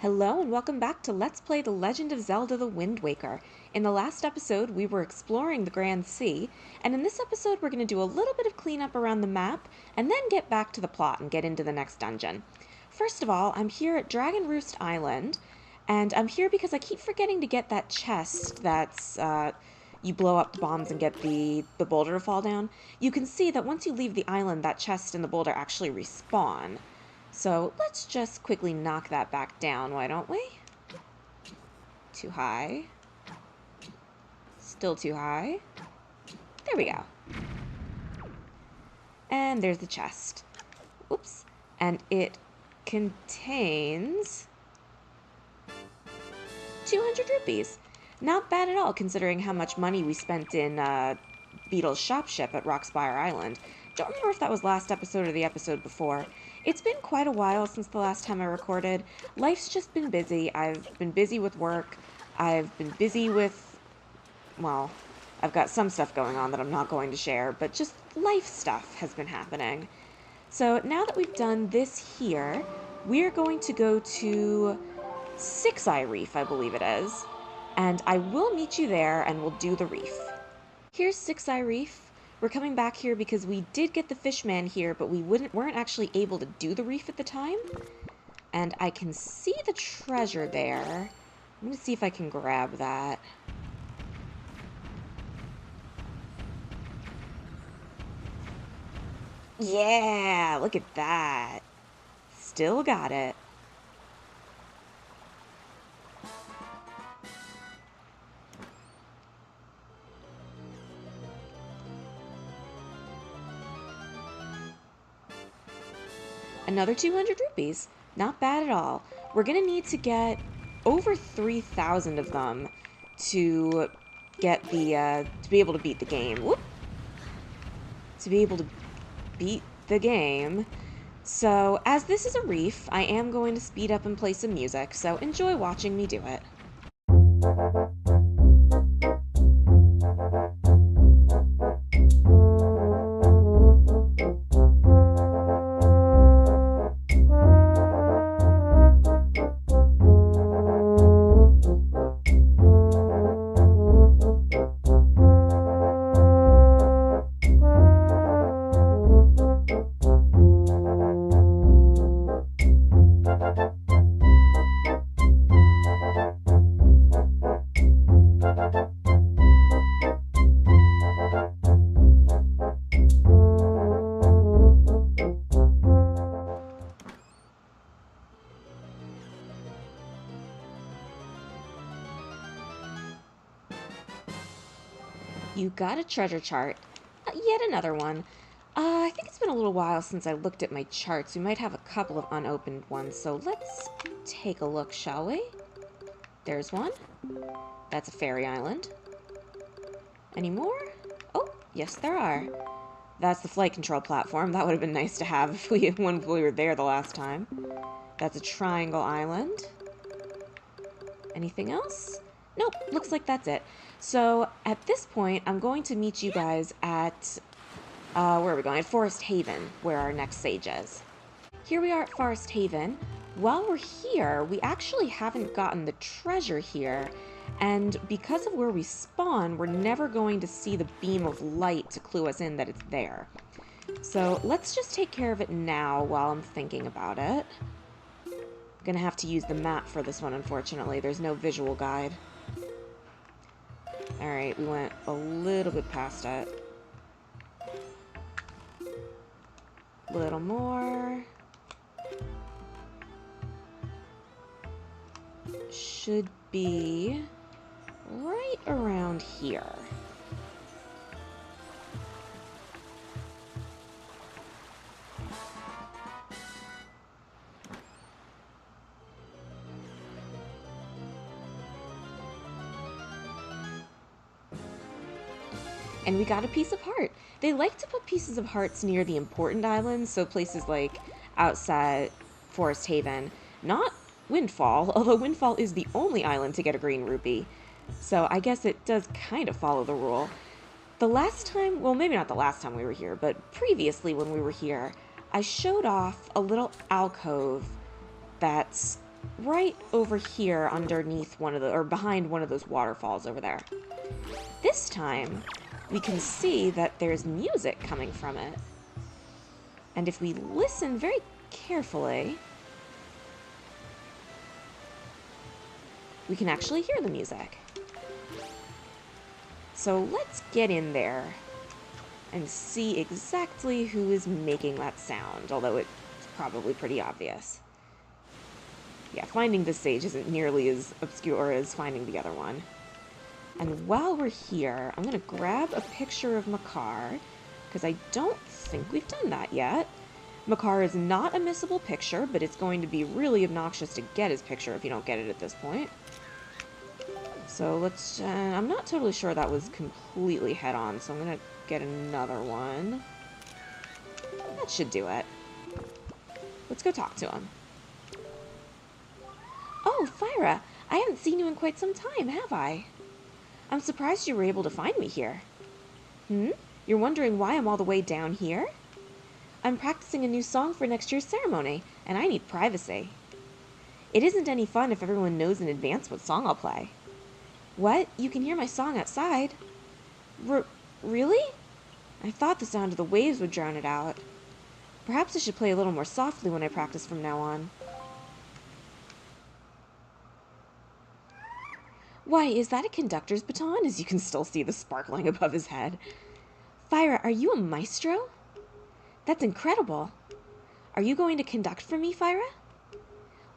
Hello and welcome back to Let's Play The Legend of Zelda the Wind Waker. In the last episode, we were exploring the Grand Sea, and in this episode we're going to do a little bit of cleanup around the map, and then get back to the plot and get into the next dungeon. First of all, I'm here at Dragon Roost Island, and I'm here because I keep forgetting to get that chest that's, you blow up the bombs and get the boulder to fall down. You can see that once you leave the island, that chest and the boulder actually respawn. So let's just quickly knock that back down, why don't we? Too high. Still too high. There we go. And there's the chest. Oops. And it contains 200 rupees. Not bad at all, considering how much money we spent in Beetle's shop ship at Rockspire Island. Don't remember if that was last episode or the episode before. It's been quite a while since the last time I recorded. Life's just been busy. I've been busy with work. I've been busy with, well, I've got some stuff going on that I'm not going to share, but just life stuff has been happening. So now that we've done this here, we're going to go to Six Eye Reef, I believe it is. And I will meet you there and we'll do the reef. Here's Six Eye Reef. We're coming back here because we did get the fishman here, but we weren't actually able to do the reef at the time. And I can see the treasure there. I'm going to see if I can grab that. Yeah, look at that. Still got it. Another 200 rupees. Not bad at all. We're going to need to get over 3,000 of them to get the, to be able to beat the game. Whoop! To be able to beat the game. So, as this is a reef, I am going to speed up and play some music, so enjoy watching me do it. You got a treasure chart. Yet another one. I think it's been a little while since I looked at my charts. We might have a couple of unopened ones, so let's take a look, shall we? There's one. That's a fairy island. Any more? Oh, yes there are. That's the flight control platform. That would have been nice to have if when we were there the last time. That's a triangle island. Anything else? Nope, looks like that's it. So, at this point, I'm going to meet you guys at, where are we going? At Forest Haven, where our next sage is. Here we are at Forest Haven. While we're here, we actually haven't gotten the treasure here, and because of where we spawn, we're never going to see the beam of light to clue us in that it's there. So, let's just take care of it now while I'm thinking about it. I'm gonna have to use the map for this one, unfortunately. There's no visual guide. Alright, we went a little bit past it. A little more. Should be right around here. And we got a piece of heart. They like to put pieces of hearts near the important islands, so places like outside Forest Haven. Not Windfall, although Windfall is the only island to get a green rupee. So I guess it does kind of follow the rule. The last time, well, maybe not the last time we were here, but previously when we were here, I showed off a little alcove that's right over here underneath or behind one of those waterfalls over there. This time, we can see that there's music coming from it. And if we listen very carefully, we can actually hear the music. So let's get in there and see exactly who is making that sound, although it's probably pretty obvious. Yeah, finding this sage isn't nearly as obscure as finding the other one. And while we're here, I'm going to grab a picture of Makar, because I don't think we've done that yet. Makar is not a missable picture, but it's going to be really obnoxious to get his picture if you don't get it at this point. So let's, I'm not totally sure that was completely head-on, so I'm going to get another one. That should do it. Let's go talk to him. Oh, Fyra, I haven't seen you in quite some time, have I? I'm surprised you were able to find me here. You're wondering why I'm all the way down here? I'm practicing a new song for next year's ceremony, and I need privacy. It isn't any fun if everyone knows in advance what song I'll play. What? You can hear my song outside? Really? I thought the sound of the waves would drown it out. Perhaps I should play a little more softly when I practice from now on. Why, is that a conductor's baton, as you can still see the sparkling above his head? Fyra, are you a maestro? That's incredible. Are you going to conduct for me, Fyra?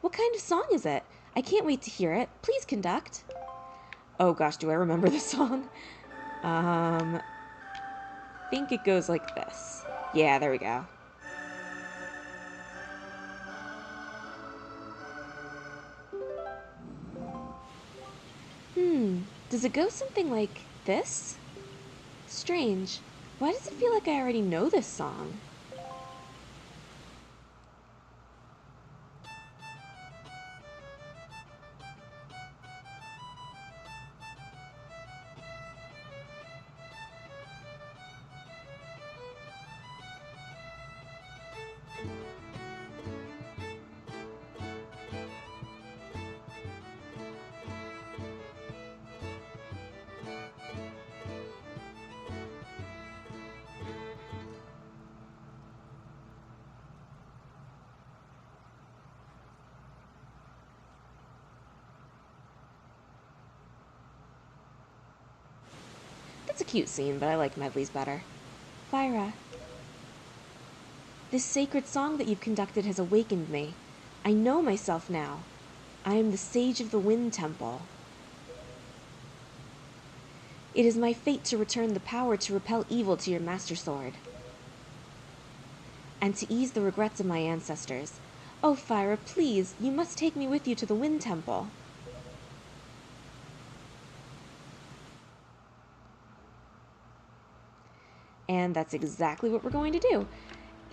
What kind of song is it? I can't wait to hear it. Please conduct. Oh gosh, do I remember the song? I think it goes like this. Yeah, there we go. Does it go something like this? Strange. Why does it feel like I already know this song? It's a cute scene, but I like Medley's better. Fyra, this sacred song that you've conducted has awakened me. I know myself now. I am the Sage of the Wind Temple. It is my fate to return the power to repel evil to your Master Sword, and to ease the regrets of my ancestors. Oh, Fyra, please, you must take me with you to the Wind Temple. And that's exactly what we're going to do.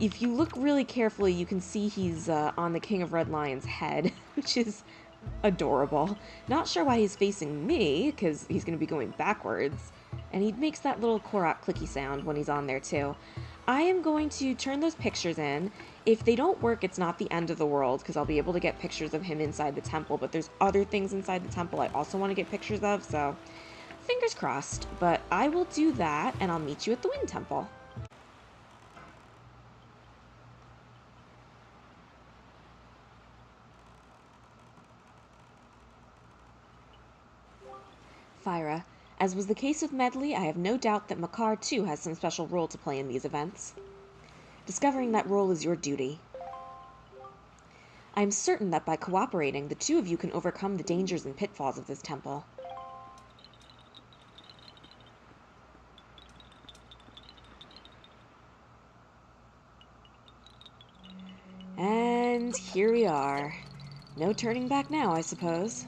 If you look really carefully, you can see he's on the King of Red Lion's head, which is adorable. Not sure why he's facing me, because he's going to be going backwards. And he makes that little Korok clicky sound when he's on there, too. I am going to turn those pictures in. If they don't work, it's not the end of the world, because I'll be able to get pictures of him inside the temple, but there's other things inside the temple I also want to get pictures of, so fingers crossed. But I will do that, and I'll meet you at the Wind Temple. Fyra, as was the case with Medley, I have no doubt that Makar too has some special role to play in these events. Discovering that role is your duty. I am certain that by cooperating, the two of you can overcome the dangers and pitfalls of this temple. And here we are. No turning back now, I suppose.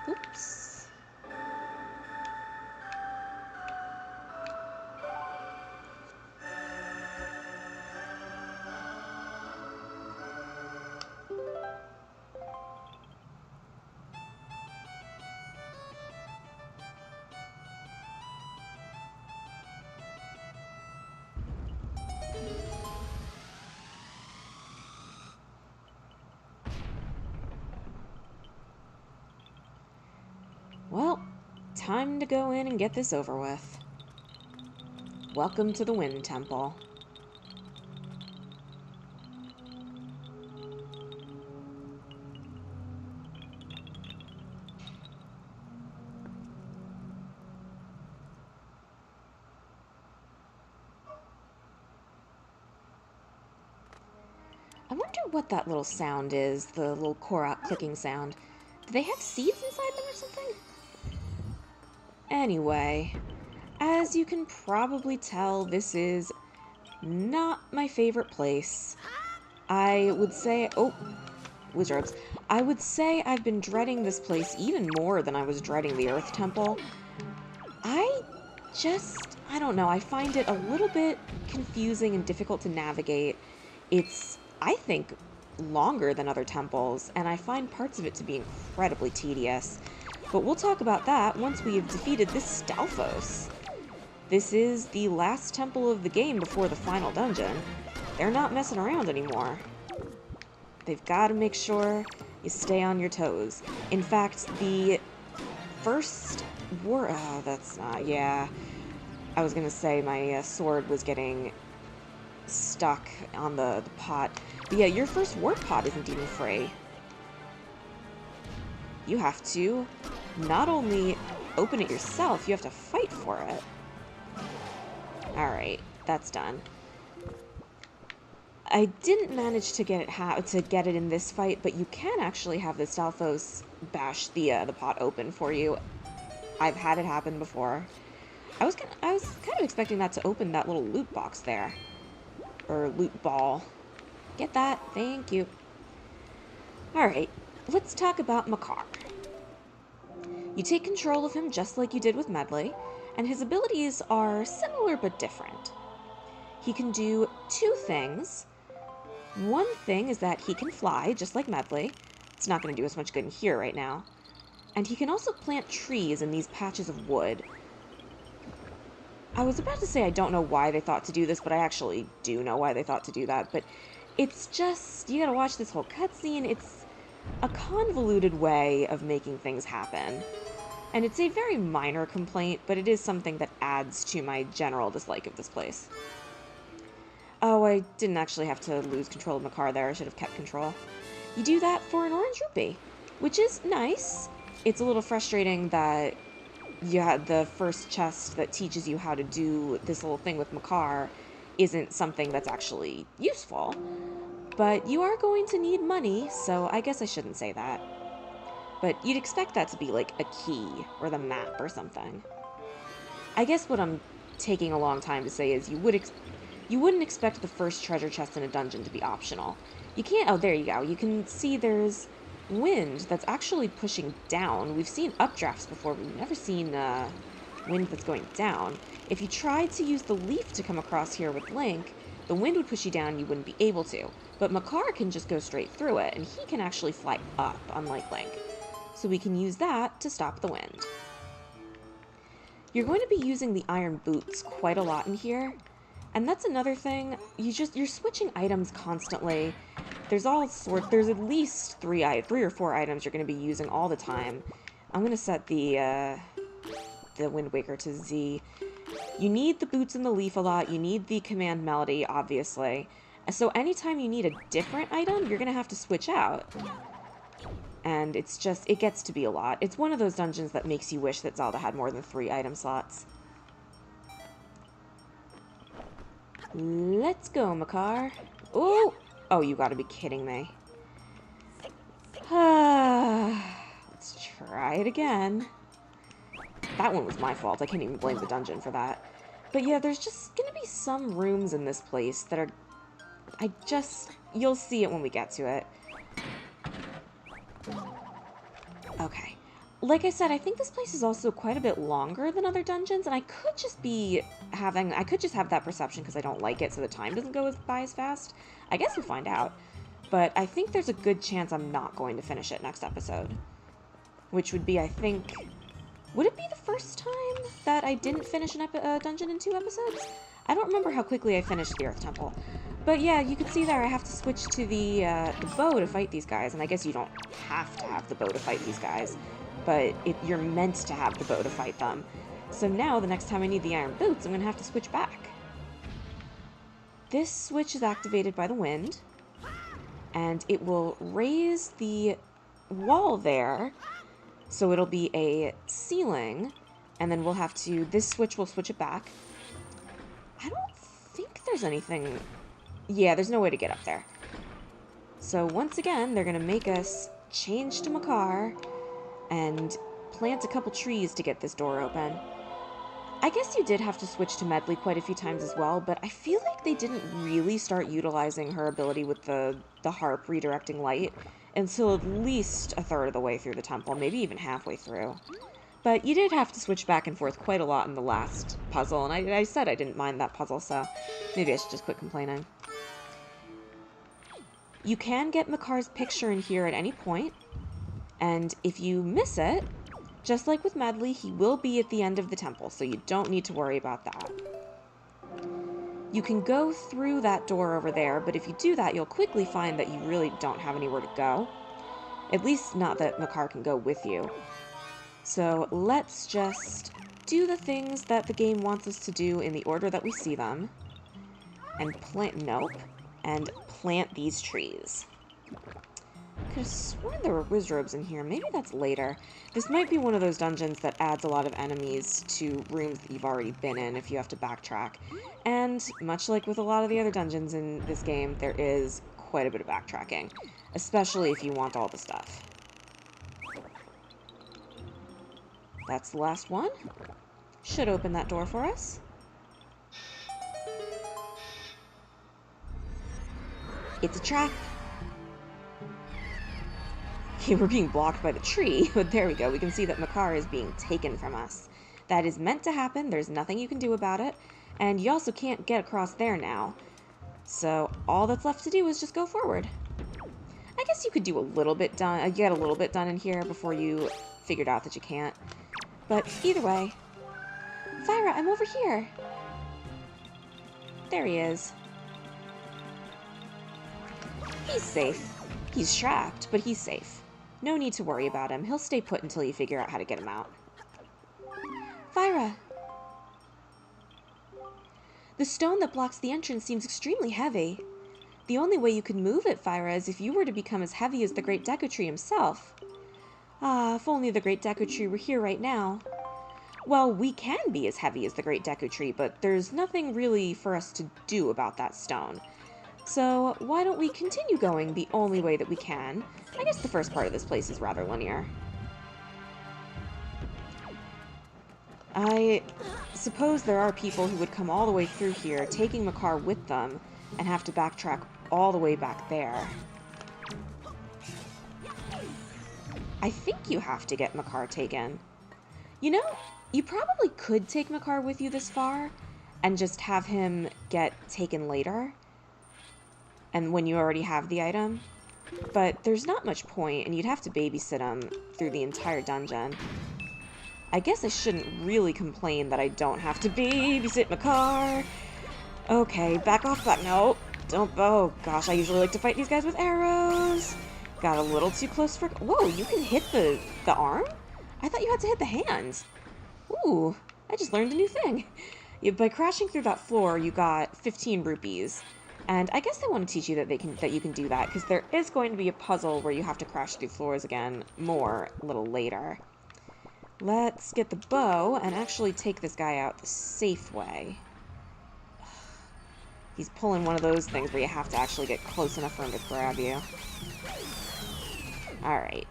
Oops. time to go in and get this over with. Welcome to the Wind Temple. I wonder what that little sound is, the little Korok clicking sound. Do they have seeds inside them or something? Anyway, as you can probably tell, this is not my favorite place. I would say, oh, wizards. I would say I've been dreading this place even more than I was dreading the Earth Temple. I don't know, I find it a little bit confusing and difficult to navigate. It's, I think, longer than other temples, and I find parts of it to be incredibly tedious. But we'll talk about that once we have defeated this Stalfos. This is the last temple of the game before the final dungeon. They're not messing around anymore. They've got to make sure you stay on your toes. In fact, the first war... Oh, that's not... Yeah. I was gonna say my sword was getting stuck on the pot. But yeah, your first ward pot isn't even free. You have to not only open it yourself, you have to fight for it. Alright, that's done. I didn't manage to get it in this fight, but you can actually have the Stalfos bash the pot open for you. I've had it happen before. I was kind of expecting that to open that little loot box there. Or loot ball. Get that? Thank you. Alright, let's talk about Makar. You take control of him just like you did with Medley, and his abilities are similar but different. He can do two things. One thing is that he can fly, just like Medley. It's not going to do us much good in here right now. And he can also plant trees in these patches of wood. I was about to say I don't know why they thought to do this, but I actually do know why they thought to do that. But it's just, you gotta watch this whole cutscene. It's a convoluted way of making things happen. And it's a very minor complaint, but it is something that adds to my general dislike of this place. Oh, I didn't actually have to lose control of Makar there. I should have kept control. You do that for an orange rupee, which is nice. It's a little frustrating that you had the first chest that teaches you how to do this little thing with Makar isn't something that's actually useful. But you are going to need money, so I guess I shouldn't say that. But you'd expect that to be like a key or the map or something. I guess what I'm taking a long time to say is you wouldn't expect the first treasure chest in a dungeon to be optional. You can't... Oh, there you go. You can see there's wind that's actually pushing down. We've seen updrafts before, but we've never seen wind that's going down. If you tried to use the leaf to come across here with Link, the wind would push you down and you wouldn't be able to. But Makar can just go straight through it, and he can actually fly up, unlike Link. So we can use that to stop the wind. You're going to be using the iron boots quite a lot in here. And that's another thing, you're switching items constantly. There's at least three or four items you're going to be using all the time. I'm going to set the Wind Waker to Z. You need the boots and the leaf a lot, you need the command melody, obviously. So anytime you need a different item, you're going to have to switch out. And it gets to be a lot. It's one of those dungeons that makes you wish that Zelda had more than 3 item slots. Let's go, Makar. Oh! Oh, you gotta be kidding me. Let's try it again. That one was my fault. I can't even blame the dungeon for that. But yeah, there's just gonna be some rooms in this place that are... You'll see it when we get to it. Okay. Like I said, I think this place is also quite a bit longer than other dungeons, and I could just have that perception because I don't like it, so the time doesn't go by as fast. I guess we'll find out. But I think there's a good chance I'm not going to finish it next episode. Which would be, I think... Would it be the first time that I didn't finish a dungeon in 2 episodes? I don't remember how quickly I finished the Earth Temple. But yeah, you can see there I have to switch to the bow to fight these guys, and I guess you don't have to have the bow to fight these guys. but you're meant to have the bow to fight them. So now, the next time I need the iron boots, I'm going to have to switch back. This switch is activated by the wind, and it will raise the wall there, so it'll be a ceiling, and then we'll have to, this switch will switch it back. I don't think there's anything, yeah, there's no way to get up there. So once again, they're going to make us change to Makar and plant a couple trees to get this door open. I guess you did have to switch to Medley quite a few times as well, but I feel like they didn't really start utilizing her ability with the harp redirecting light until at least a third of the way through the temple, maybe even halfway through. But you did have to switch back and forth quite a lot in the last puzzle, and I said I didn't mind that puzzle, so maybe I should just quit complaining. You can get Makar's picture in here at any point, and if you miss it, just like with Medley, he will be at the end of the temple, so you don't need to worry about that. You can go through that door over there, but if you do that, you'll quickly find that you really don't have anywhere to go. At least not that Makar can go with you. So let's just do the things that the game wants us to do in the order that we see them. And and plant these trees. I could have sworn there were wizrobes in here. Maybe that's later. This might be one of those dungeons that adds a lot of enemies to rooms that you've already been in if you have to backtrack. And much like with a lot of the other dungeons in this game, there is quite a bit of backtracking, especially if you want all the stuff. That's the last one. Should open that door for us. It's a trap. Okay, we're being blocked by the tree, but there we go. We can see that Makar is being taken from us. That is meant to happen. There's nothing you can do about it. And you also can't get across there now. So all that's left to do is just go forward. I guess you could do a little bit done, get a little bit done in here before you figured out that you can't. But either way. Fyra, I'm over here. There he is. He's safe. He's trapped, but he's safe. No need to worry about him. He'll stay put until you figure out how to get him out. Fyra! The stone that blocks the entrance seems extremely heavy. The only way you could move it, Fyra, is if you were to become as heavy as the Great Deku Tree himself. Ah, if only the Great Deku Tree were here right now. Well, we can be as heavy as the Great Deku Tree, but there's nothing really for us to do about that stone. So why don't we continue going the only way that we can? I guess the first part of this place is rather linear. I suppose there are people who would come all the way through here, taking Makar with them, and have to backtrack all the way back there. I think you have to get Makar taken. You know, you probably could take Makar with you this far, and just have him get taken later. And when you already have the item. But there's not much point, and you'd have to babysit him through the entire dungeon. I guess I shouldn't really complain that I don't have to babysit Makar. Okay, back off, no. Don't, oh gosh, I usually like to fight these guys with arrows. Got a little too close for, whoa, you can hit the arm? I thought you had to hit the hand. Ooh, I just learned a new thing. By crashing through that floor, you got 15 rupees. And I guess they want to teach you that you can do that, because there is going to be a puzzle where you have to crash through floors again more a little later. Let's get the bow and actually take this guy out the safe way. He's pulling one of those things where you have to actually get close enough for him to grab you. Alright.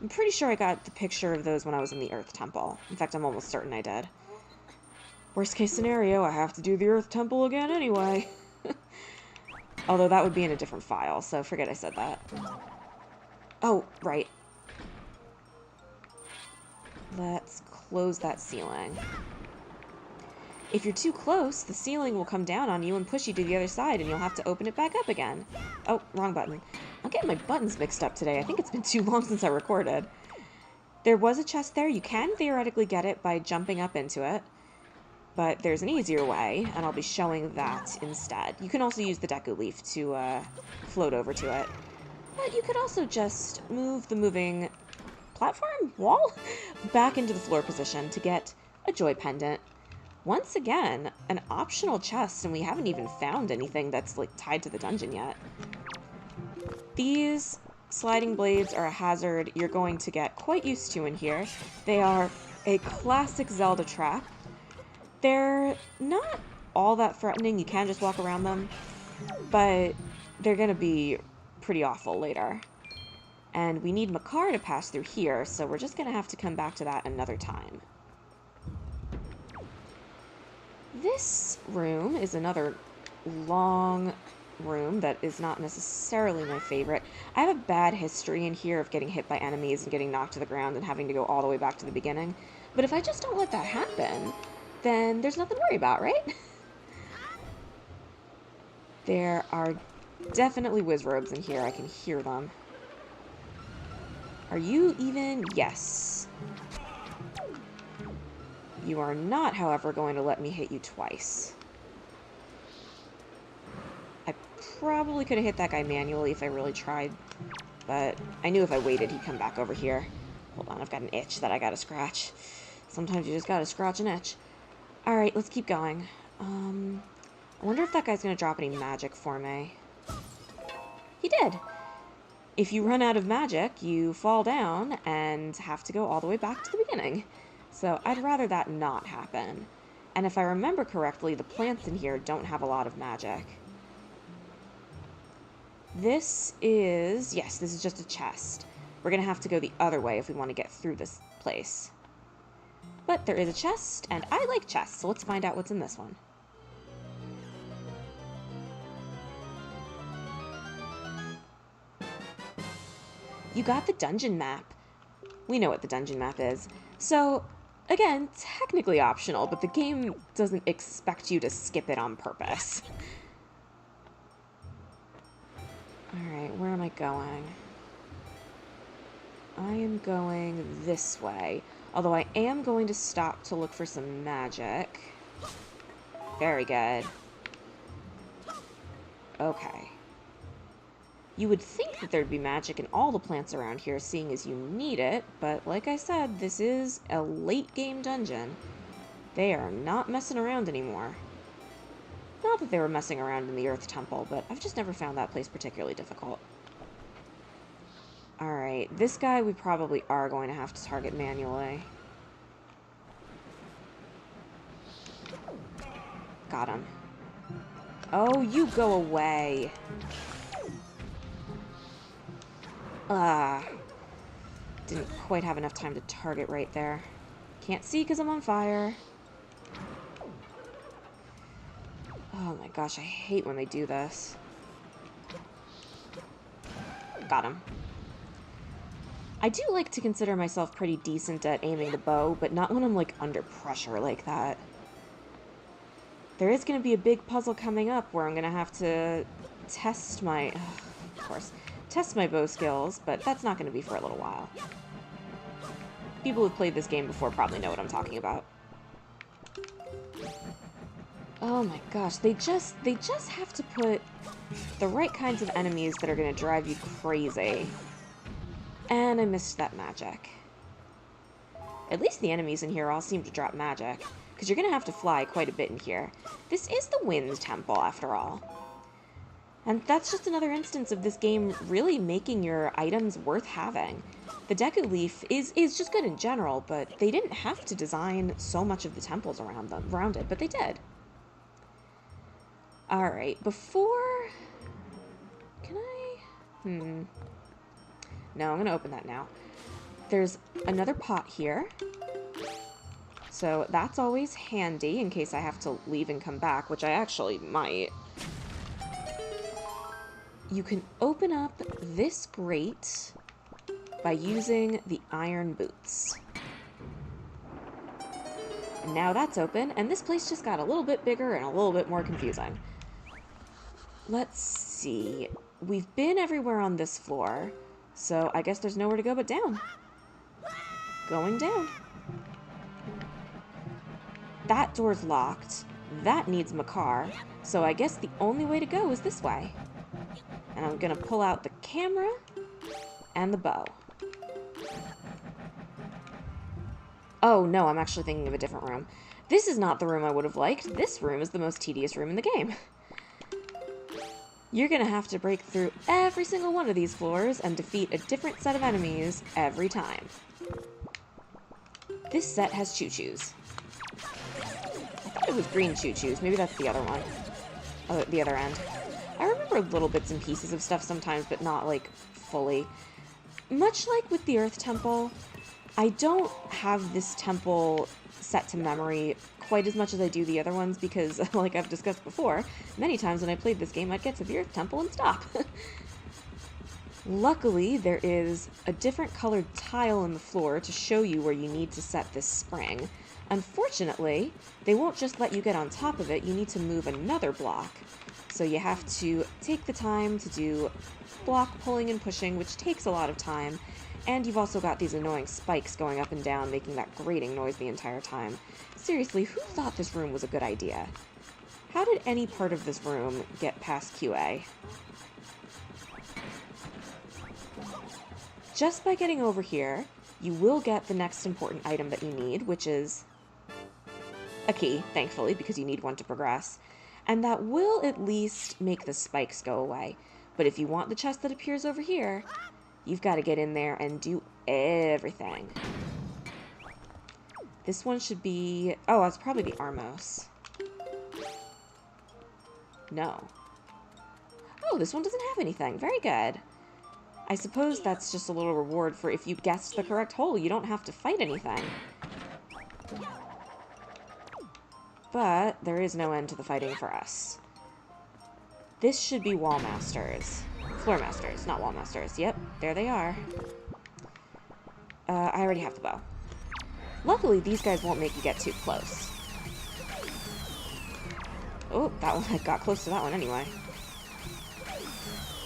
I'm pretty sure I got the picture of those when I was in the Earth Temple. In fact, I'm almost certain I did. Worst case scenario, I have to do the Earth Temple again anyway. Although that would be in a different file, so forget I said that. Oh, right. Let's close that ceiling. If you're too close, the ceiling will come down on you and push you to the other side, and you'll have to open it back up again. Oh, wrong button. I'm getting my buttons mixed up today. I think it's been too long since I recorded. There was a chest there. You can theoretically get it by jumping up into it. But there's an easier way, and I'll be showing that instead. You can also use the Deku Leaf to float over to it. But you could also just move the moving platform? Wall? Back into the floor position to get a joy pendant. Once again, an optional chest, and we haven't even found anything that's like tied to the dungeon yet. These sliding blades are a hazard you're going to get quite used to in here. They are a classic Zelda trap. They're not all that threatening, you can just walk around them, but they're gonna be pretty awful later. And we need Makar to pass through here, so we're just gonna have to come back to that another time. This room is another long room that is not necessarily my favorite. I have a bad history in here of getting hit by enemies and getting knocked to the ground and having to go all the way back to the beginning. But if I just don't let that happen, then there's nothing to worry about, right? There are definitely wizrobes in here. I can hear them. Are you even? Yes. You are not, however, going to let me hit you twice. I probably could have hit that guy manually if I really tried, but I knew if I waited he'd come back over here. Hold on, I've got an itch that I gotta scratch. Sometimes you just gotta scratch an itch. Alright, let's keep going. I wonder if that guy's gonna drop any magic for me. He did! If you run out of magic, you fall down and have to go all the way back to the beginning. So I'd rather that not happen. And if I remember correctly, the plants in here don't have a lot of magic. This is... yes, this is just a chest. We're gonna have to go the other way if we want to get through this place. But there is a chest, and I like chests, so let's find out what's in this one. You got the dungeon map. We know what the dungeon map is. So, again, technically optional, but the game doesn't expect you to skip it on purpose. Alright, where am I going? I am going this way. Although I am going to stop to look for some magic. Very good. Okay. You would think that there'd be magic in all the plants around here, seeing as you need it, but like I said, this is a late-game dungeon. They are not messing around anymore. Not that they were messing around in the Earth Temple, but I've just never found that place particularly difficult. Alright, this guy we probably are going to have to target manually. Got him. Oh, you go away. Didn't quite have enough time to target right there. Can't see because I'm on fire. Oh my gosh, I hate when they do this. Got him. I do like to consider myself pretty decent at aiming the bow, but not when I'm like under pressure like that. There is going to be a big puzzle coming up where I'm going to have to test my... of course. Test my bow skills, but that's not going to be for a little while. People who've played this game before probably know what I'm talking about. Oh my gosh, they just have to put the right kinds of enemies that are going to drive you crazy. And I missed that magic. At least the enemies in here all seem to drop magic, because you're going to have to fly quite a bit in here. This is the Wind Temple, after all. And that's just another instance of this game really making your items worth having. The Deku Leaf is just good in general, but they didn't have to design so much of the temples around it, but they did. Alright, before... Can I... No, I'm going to open that now. There's another pot here. So that's always handy in case I have to leave and come back, which I actually might. You can open up this grate by using the iron boots. And now that's open, and this place just got a little bit bigger and a little bit more confusing. Let's see. We've been everywhere on this floor, so I guess there's nowhere to go but down. Going down. That door's locked. That needs Makar, so I guess the only way to go is this way. And I'm gonna pull out the camera and the bow. Oh, no, I'm actually thinking of a different room. This is not the room I would have liked. This room is the most tedious room in the game. You're gonna have to break through every single one of these floors and defeat a different set of enemies every time. This set has choo-choos. I thought it was green choo-choos. Maybe that's the other one. Oh, the other end. I remember little bits and pieces of stuff sometimes, but not, like, fully. Much like with the Earth Temple, I don't have this temple set to memory quite as much as I do the other ones because, like I've discussed before, many times when I played this game, I'd get to the Earth Temple and stop. Luckily, there is a different colored tile in the floor to show you where you need to set this spring. Unfortunately, they won't just let you get on top of it, you need to move another block. So you have to take the time to do block pulling and pushing, which takes a lot of time, and you've also got these annoying spikes going up and down, making that grating noise the entire time. Seriously, who thought this room was a good idea? How did any part of this room get past QA? Just by getting over here, you will get the next important item that you need, which is a key, thankfully, because you need one to progress. And that will at least make the spikes go away. But if you want the chest that appears over here, you've got to get in there and do everything. This one should be... Oh, that's probably the Armos. No. Oh, this one doesn't have anything. Very good. I suppose that's just a little reward for if you guessed the correct hole, you don't have to fight anything. But there is no end to the fighting for us. This should be Wall Masters. Floor Masters, not Wall Masters. Yep, there they are. I already have the bow. Luckily, these guys won't make you get too close. Oh, that one, I got close to that one anyway.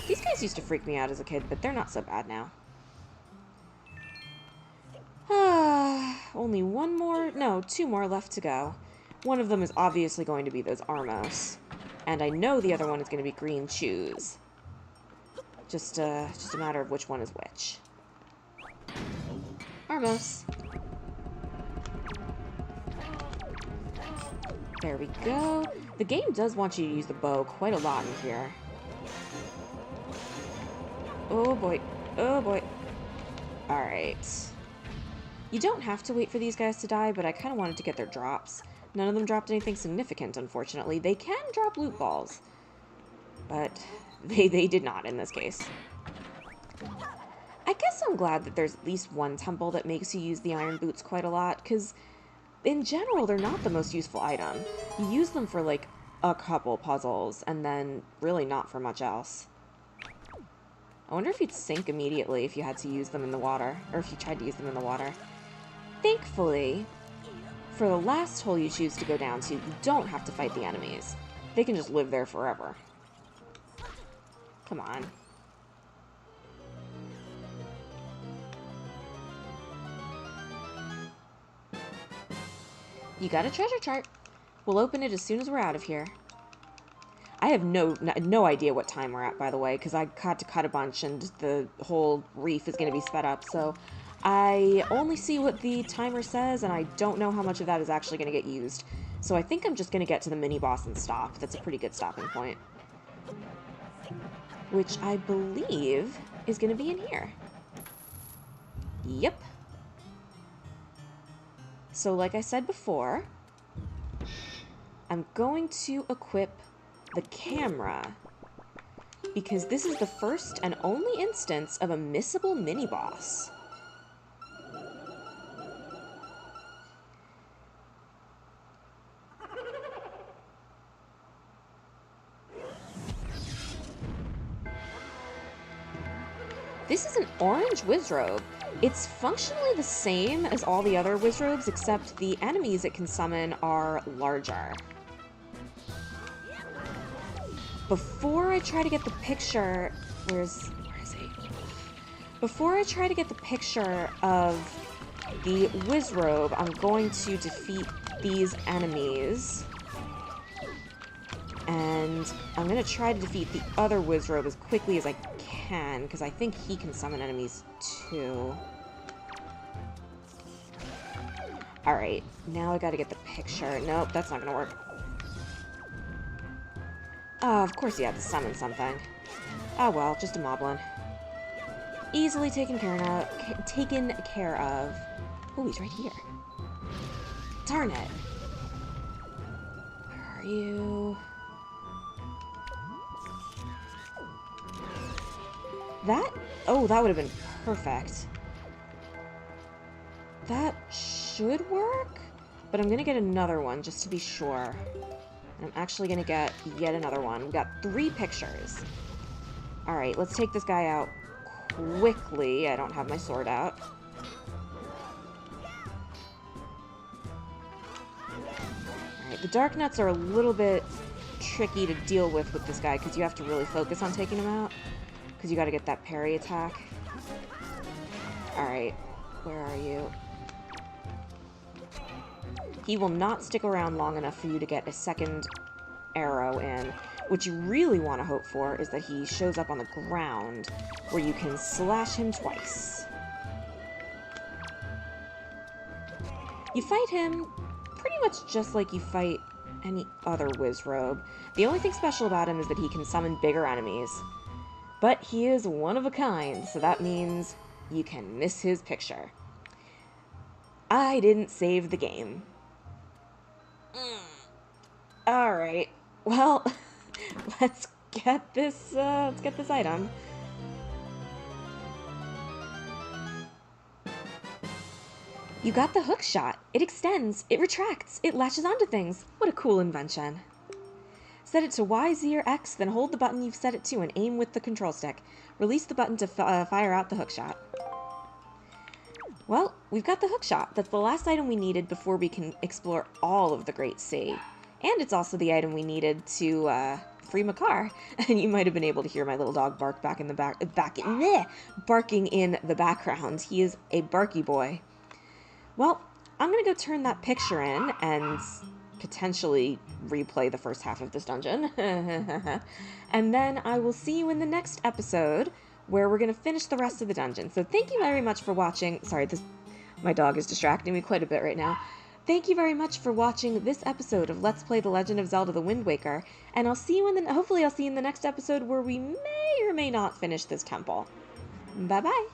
These guys used to freak me out as a kid, but they're not so bad now. Only one more, no, two more left to go. One of them is obviously going to be those Armos. And I know the other one is going to be green shoes. Just a matter of which one is which. Armos. There we go. The game does want you to use the bow quite a lot in here. Oh boy. Oh boy. Alright. You don't have to wait for these guys to die, but I kind of wanted to get their drops. None of them dropped anything significant, unfortunately. They can drop loot balls, but they did not in this case. I guess I'm glad that there's at least one temple that makes you use the iron boots quite a lot, because in general, they're not the most useful item. You use them for, like, a couple puzzles, and then really not for much else. I wonder if you'd sink immediately if you had to use them in the water, or if you tried to use them in the water. Thankfully, for the last hole you choose to go down to, you don't have to fight the enemies. They can just live there forever. Come on. You got a treasure chart. We'll open it as soon as we're out of here. I have no idea what time we're at, by the way, because I had to cut a bunch and the whole reef is going to be sped up, so I only see what the timer says, and I don't know how much of that is actually going to get used. So I think I'm just going to get to the mini-boss and stop. That's a pretty good stopping point. Which I believe is going to be in here. Yep. So like I said before, I'm going to equip the camera, because this is the first and only instance of a missable mini-boss. This is an orange Wizrobe. It's functionally the same as all the other Wizrobes, except the enemies it can summon are larger. Before I try to get the picture... Where is he? Before I try to get the picture of the Wizrobe, I'm going to defeat these enemies. And I'm going to try to defeat the other Wizrobe as quickly as I can, because I think he can summon enemies too. Alright, now I gotta get the picture. Nope, that's not gonna work. Oh, of course you had to summon something. Oh well, just a moblin. Easily taken care of. Oh, he's right here. Darn it. Where are you? That? Oh, that would have been perfect. That should work, but I'm gonna get another one just to be sure. And I'm actually gonna get yet another one. We got 3 pictures. Alright, let's take this guy out quickly. I don't have my sword out. Alright, the dark nuts are a little bit tricky to deal with this guy because you have to really focus on taking him out. Because you gotta get that parry attack. Alright, where are you? He will not stick around long enough for you to get a second arrow in. What you really want to hope for is that he shows up on the ground where you can slash him twice. You fight him pretty much just like you fight any other Wizrobe. The only thing special about him is that he can summon bigger enemies. But he is one of a kind, so that means you can miss his picture. I didn't save the game. Alright, well, let's get this item. You got the hook shot. It extends, it retracts, it latches onto things. What a cool invention. Set it to Y, Z, or X, then hold the button you've set it to and aim with the control stick. Release the button to fire out the hook shot. Well, we've got the hook shot. That's the last item we needed before we can explore all of the Great Sea. And it's also the item we needed to free Makar. And you might have been able to hear my little dog bark barking in the background. He is a barky boy. Well, I'm going to go turn that picture in and potentially replay the first half of this dungeon. And then I will see you in the next episode where we're going to finish the rest of the dungeon. So thank you very much for watching. Sorry, my dog is distracting me quite a bit right now. Thank you very much for watching this episode of Let's Play The Legend of Zelda The Wind Waker, and hopefully I'll see you in the next episode where we may or may not finish this temple. Bye-bye!